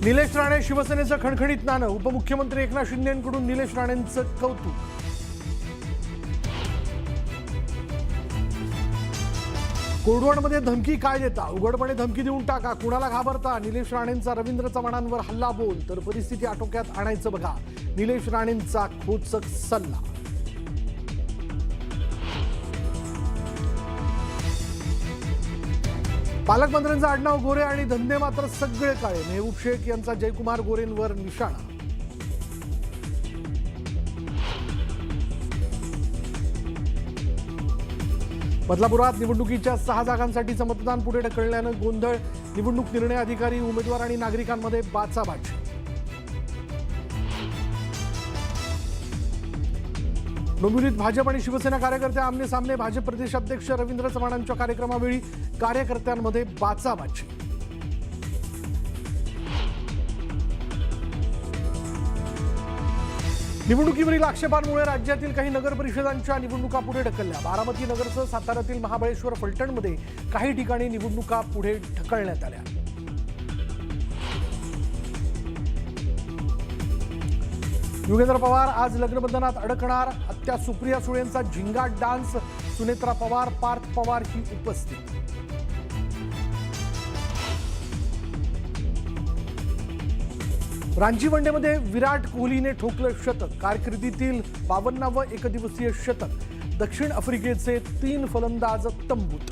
निलेश राणे शिवसेनेचं खणखणीत नाणं. उपमुख्यमंत्री एकनाथ शिंदेंकडून निलेश राणेंचं कौतुक. कोरडवाडमध्ये धमकी काय देता? उघडपणे धमकी देऊन टाका, कुणाला घाबरता? निलेश राणेंचा रवींद्र चव्हाणांवर हल्ला बोल, तर परिस्थिती आटोक्यात आणायचं बघा. निलेश राणेंचा खोचक सल्ला. पालकमंत्र्यांचं आडनाव गोरे आणि धंदे मात्र सगळे काळे. मेहबूब शेख यांचा जयकुमार गोरेंवर निशाणा. बदलापुरात निवडणुकीच्या 6 जागांसाठीचं मतदान पुढे ढकलल्यानं गोंधळ. निवडणूक निर्णय अधिकारी, उमेदवार आणि नागरिकांमध्ये बाचाबाची. डोंबिवलीत भाजप आणि शिवसेना कार्यकर्ते आमने सामने. भाजप प्रदेशाध्यक्ष रवींद्र चव्हाणांच्या कार्यक्रमावेळी कार्यकर्त्यांमध्ये बाचाबाची. निवडणुकीवरील आक्षेपांमुळे राज्यातील काही नगर परिषदांच्या निवडणुका पुढे ढकलल्या. बारामती नगरसह साताऱ्यातील महाबळेश्वर, फलटणमध्ये काही ठिकाणी निवडणुका पुढे ढकलण्यात आल्या. योगेंद्र पवार आज लग्नबंधनात अडकणार. आत्या सुप्रिया सुळेंचा झिंगाट डान्स. सुनेत्रा पवार, पार्थ पवार ही उपस्थित. रांची वनडेमध्ये विराट कोहलीने ठोकलं शतक. कारकिर्दीतील 52वे एकदिवसीय शतक. दक्षिण आफ्रिकेचे 3 फलंदाज तंबूत.